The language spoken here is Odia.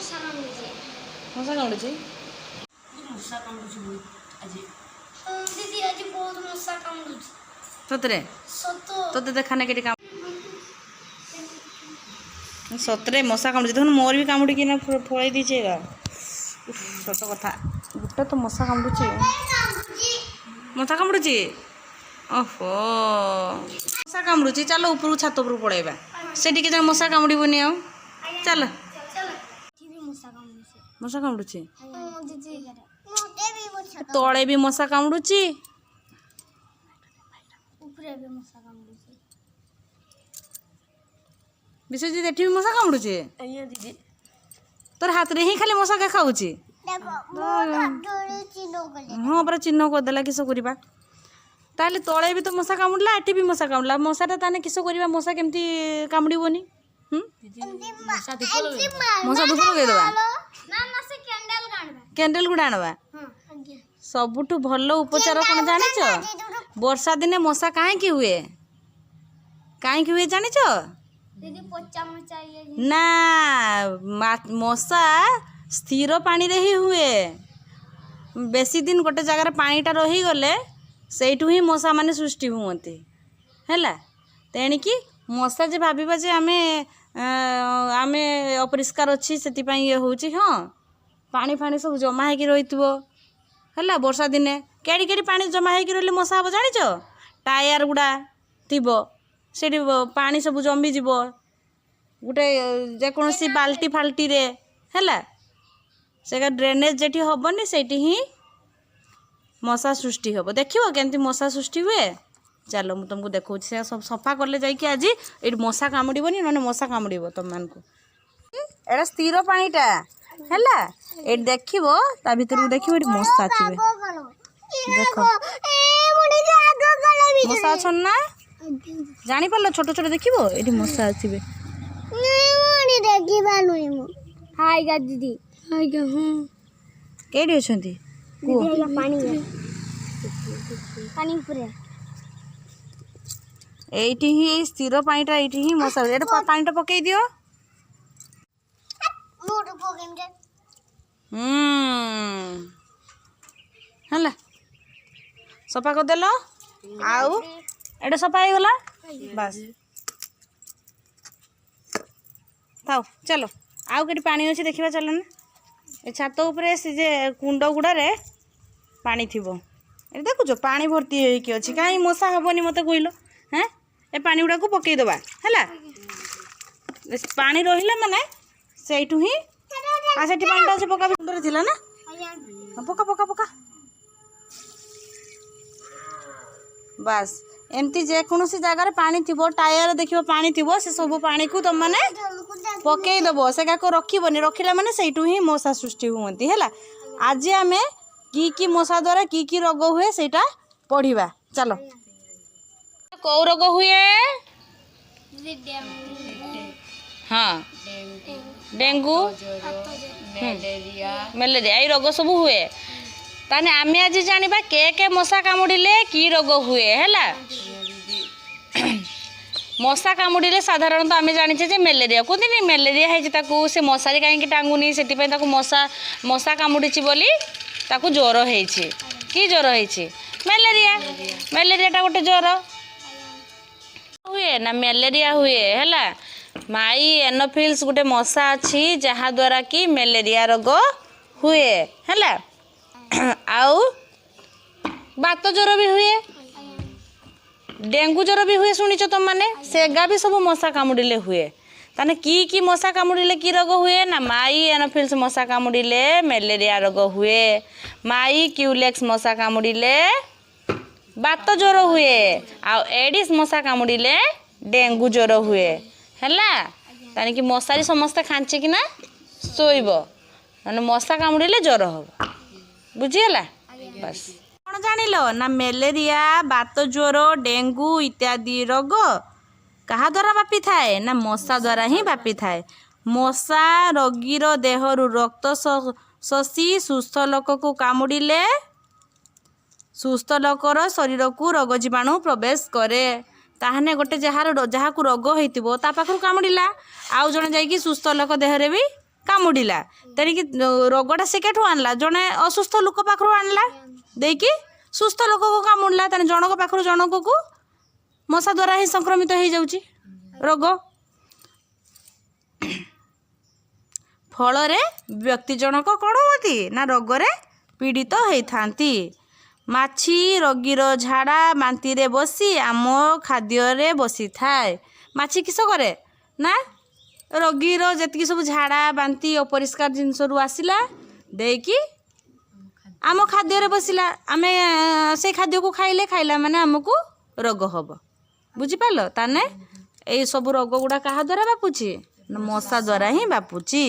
ମଶା କାମୁଡୁଛି दीदी आज बहुत मशा कामुडुची ସତରେ सतो ତୋତେ ଦେଖାନେ କେଠି ସତରେ ମଶା କାମୁଡୁଛି ଦେଖୁନ ମୋର ବି କାମୁଡ଼ିକିନା ଫଳେଇ ଦେଇଛି ଏଗା ସତ କଥା ଗୋଟେ ତ ମଶା କାମୁଡୁଛି ମଶା କାମୁଡୁଛି ଓହୋ ମଶା କାମୁଡୁଛି ଚାଲ ଉପରକୁ ଛାତ ଉପରକୁ ପଳେଇବା ସେଠି କେତେ ମଶା କାମୁଡ଼ିବନି ଆଉ ଚାଲ ମଶା କାମୁଡୁଛି ତଳେ ବି ମଶା କାମୁଡୁଛି ବିଶ୍ୱଜିତ ଏଠି ବି ମଶା କାମୁଡୁଛି ତୋର ହାତରେ ହିଁ ଖାଲି ମଶା ଖାଉଛି ହଁ ପରା ଚିହ୍ନ କରିଦେଲା କିସ କରିବା ତାହେଲେ ତଳେ ବି ତ ମଶା କାମୁଡ଼ିଲା ଏଠି ବି ମଶା କାମୁଡ଼ିଲା ମଶାଟା ତାହେଲେ କିସ କରିବା ମଶା କେମିତି କାମୁଡ଼ିବନି ମଶା ଧୂପ ଲଗେଇଦେବା କ୍ୟାଣ୍ଡେଲ ଗୁଡ଼ା ଆଣବା ସବୁଠୁ ଭଲ ଉପଚାର କ'ଣ ଜାଣିଛ ବର୍ଷା ଦିନେ ମଶା କାହିଁକି ହୁଏ ଜାଣିଛ ନା ମଶା ସ୍ଥିର ପାଣିରେ ହିଁ ହୁଏ ବେଶୀ ଦିନ ଗୋଟେ ଜାଗାରେ ପାଣିଟା ରହିଗଲେ ସେଇଠୁ ହିଁ ମଶା ମାନେ ସୃଷ୍ଟି ହୁଅନ୍ତି ହେଲା ତେଣିକି ମଶା ଯେ ଭାବିବା ଯେ ଆମେ ଅପରିଷ୍କାର ଅଛି ସେଥିପାଇଁ ଇଏ ହେଉଛି ହଁ ପାଣି ଫାଣି ସବୁ ଜମା ହେଇକି ରହିଥିବ ହେଲା ବର୍ଷା ଦିନେ କେଡ଼ି କେଡ଼ି ପାଣି ଜମା ହେଇକି ରହିଲେ ମଶା ହେବ ଜାଣିଛ ଟାୟାର ଗୁଡ଼ା ଥିବ ସେଠି ପାଣି ସବୁ ଜମିଯିବ ଗୋଟେ ଯେକୌଣସି ବାଲ୍ଟି ଫାଲ୍ଟିରେ ହେଲା ସେଟା ଡ୍ରେନେଜ୍ ଯେଠି ହେବନି ସେଇଠି ହିଁ ମଶା ସୃଷ୍ଟି ହେବ ଦେଖିବ କେମିତି ମଶା ସୃଷ୍ଟି ହୁଏ ଚାଲ ମୁଁ ତୁମକୁ ଦେଖାଉଛି ସେ ସବୁ ସଫା କଲେ ଯାଇକି ଆଜି ଏଇଠି ମଶା କାମୁଡ଼ିବନି ନହେଲେ ମଶା କାମୁଡ଼ିବ ତୁମମାନଙ୍କୁ ଏଇଟା ସ୍ଥିର ପାଣିଟା ହେଲା ଏଇଠି ଦେଖିବ ତା ଭିତରକୁ ଦେଖିବ ଏଠି ମଶା ଥିବେ ଦେଖ ମଶା ଅଛନ୍ତି ନା ଜାଣିପାରିଲ ଛୋଟ ଛୋଟ ଦେଖିବ ଏଠି ମଶା ଆସିବେ କେଇଠି ଅଛନ୍ତି এইটি হি এই স্থির পানিটা এইটি হি মশা এটা পানিটা পকাই দিও ହେଲା ସଫା କରିଦେଲ ଆଉ ଏଇଟା ସଫା ହେଇଗଲା ବାସ୍ ଥାଉ ଚାଲ ଆଉ କେଠି ପାଣି ଅଛି ଦେଖିବା ଚାଲ ନା ଏ ଛାତ ଉପରେ ସେ ଯେ କୁଣ୍ଡ ଗୁଡ଼ାରେ ପାଣି ଥିବ ଏଠି ଦେଖୁଛ ପାଣି ଭର୍ତ୍ତି ହେଇକି ଅଛି କାହିଁ ମଶା ହେବନି ମୋତେ କହିଲ ହେଁ ଏ ପାଣି ଗୁଡ଼ାକୁ ପକେଇଦେବା ହେଲା ପାଣି ରହିଲା ମାନେ ସେଇଠୁ ହିଁ ସେଠି ପାଣିଟା ଅଛି ପକା ସୁନ୍ଦର ଥିଲା ନା ପକା ପକା ପକା ବାସ୍ ଏମିତି ଯେକୌଣସି ଜାଗାରେ ପାଣି ଥିବ ଟାୟାର ଦେଖିବ ପାଣି ଥିବ ସେ ସବୁ ପାଣିକୁ ତୁମମାନେ ପକେଇଦେବ ସେଗାକୁ ରଖିବନି ରଖିଲା ମାନେ ସେଇଠୁ ହିଁ ମଶା ସୃଷ୍ଟି ହୁଅନ୍ତି ହେଲା ଆଜି ଆମେ କି ମଶା ଦ୍ୱାରା କି ରୋଗ ହୁଏ ସେଇଟା ପଢ଼ିବା ଚାଲ କେଉଁ ରୋଗ ହୁଏ ହଁ ଡେଙ୍ଗୁ ମ୍ୟାଲେରିଆ ଏଇ ରୋଗ ସବୁ ହୁଏ ତାହେଲେ ଆମେ ଆଜି ଜାଣିବା କେ ମଶା କାମୁଡ଼ିଲେ କି ରୋଗ ହୁଏ ହେଲା ମଶା କାମୁଡ଼ିଲେ ସାଧାରଣତଃ ଆମେ ଜାଣିଛେ ଯେ ମ୍ୟାଲେରିଆ କୁହନ୍ତିନି ମ୍ୟାଲେରିଆ ହେଇଛି ତାକୁ ସେ ମଶାରୀ କାହିଁକି ଟାଙ୍ଗୁନି ସେଥିପାଇଁ ତାକୁ ମଶା କାମୁଡ଼ିଛି ବୋଲି ତାକୁ ଜ୍ୱର ହେଇଛି କି ଜ୍ୱର ହେଇଛି ମ୍ୟାଲେରିଆଟା ଗୋଟେ ଜ୍ୱର ହୁଏ ନା ମ୍ୟାଲେରିଆ ହୁଏ ହେଲା ମାଇ ଏନୋଫିଲ୍ସ ଗୋଟେ ମଶା ଅଛି ଯାହାଦ୍ୱାରା କି ମ୍ୟାଲେରିଆ ରୋଗ ହୁଏ ହେଲା ଆଉ ବାତ ଜ୍ୱର ବି ହୁଏ ଡେଙ୍ଗୁ ଜ୍ୱର ବି ହୁଏ ଶୁଣିଛ ତୁମମାନେ ସେଗା ବି ସବୁ ମଶା କାମୁଡ଼ିଲେ ହୁଏ ତାହେଲେ କି ମଶା କାମୁଡ଼ିଲେ କି ରୋଗ ହୁଏ ନା ମାଇ ଏନୋଫିଲ୍ସ ମଶା କାମୁଡ଼ିଲେ ମ୍ୟାଲେରିଆ ରୋଗ ହୁଏ ମାଇ କ୍ୟୁଲେକ୍ସ ମଶା କାମୁଡ଼ିଲେ ବାତ ଜ୍ୱର ହୁଏ ଆଉ ଏଡିସ୍ ମଶା କାମୁଡ଼ିଲେ ଡେଙ୍ଗୁ ଜ୍ୱର ହୁଏ ହେଲା ତାହେଲେ ମଶାରୀ ସମସ୍ତେ ଖାଞ୍ଚିକିନା ଶୋଇବ ମାନେ ମଶା କାମୁଡ଼ିଲେ ଜ୍ୱର ହେବ ବୁଝିଗଲା ବାସ୍ କ'ଣ ଜାଣିଲ ନା ମ୍ୟାଲେରିଆ ବାତ ଜ୍ୱର ଡେଙ୍ଗୁ ଇତ୍ୟାଦି ରୋଗ କାହା ଦ୍ୱାରା ବ୍ୟାପିଥାଏ ନା ମଶା ଦ୍ୱାରା ହିଁ ବ୍ୟାପିଥାଏ ମଶା ରୋଗୀର ଦେହରୁ ରକ୍ତ ଶୋଷି ସୁସ୍ଥ ଲୋକକୁ କାମୁଡ଼ିଲେ ସୁସ୍ଥ ଲୋକର ଶରୀରକୁ ରୋଗ ଜୀବାଣୁ ପ୍ରବେଶ କରେ ତାହେଲେ ଗୋଟେ ଯାହାକୁ ରୋଗ ହେଇଥିବ ତା ପାଖରୁ କାମୁଡ଼ିଲା ଆଉ ଜଣେ ଯାଇକି ସୁସ୍ଥ ଲୋକ ଦେହରେ ବି କାମୁଡ଼ିଲା ତେଣିକି ରୋଗଟା ସେ କେଠୁ ଆଣିଲା ଜଣେ ଅସୁସ୍ଥ ଲୋକ ପାଖରୁ ଆଣିଲା ଦେଇକି ସୁସ୍ଥ ଲୋକକୁ କାମୁଡ଼ିଲା ତେଣୁ ଜଣଙ୍କ ପାଖରୁ ଜଣକୁ ମଶା ଦ୍ୱାରା ହିଁ ସଂକ୍ରମିତ ହେଇଯାଉଛି ରୋଗ। ଫଳରେ ବ୍ୟକ୍ତି ଜଣକ କ'ଣ ହୁଅନ୍ତି ନା ରୋଗରେ ପୀଡ଼ିତ ହେଇଥାନ୍ତି। ମାଛି ରୋଗୀର ଝାଡ଼ା ବାନ୍ତିରେ ବସି ଆମ ଖାଦ୍ୟରେ ବସିଥାଏ। ମାଛି କିସ କରେ ନା ରୋଗୀର ଯେତିକି ସବୁ ଝାଡ଼ା ବାନ୍ତି ଅପରିଷ୍କାର ଜିନିଷରୁ ଆସିଲା ଦେଇକି ଆମ ଖାଦ୍ୟରେ ବସିଲା ଆମେ ସେଇ ଖାଦ୍ୟକୁ ଖାଇଲା ମାନେ ଆମକୁ ରୋଗ ହେବ। ବୁଝିପାରିଲ? ତାହେଲେ ଏଇ ସବୁ ରୋଗ ଗୁଡ଼ା କାହା ଦ୍ୱାରା ବାପୁଛି? ମଶା ଦ୍ୱାରା ହିଁ ବାପୁଛି।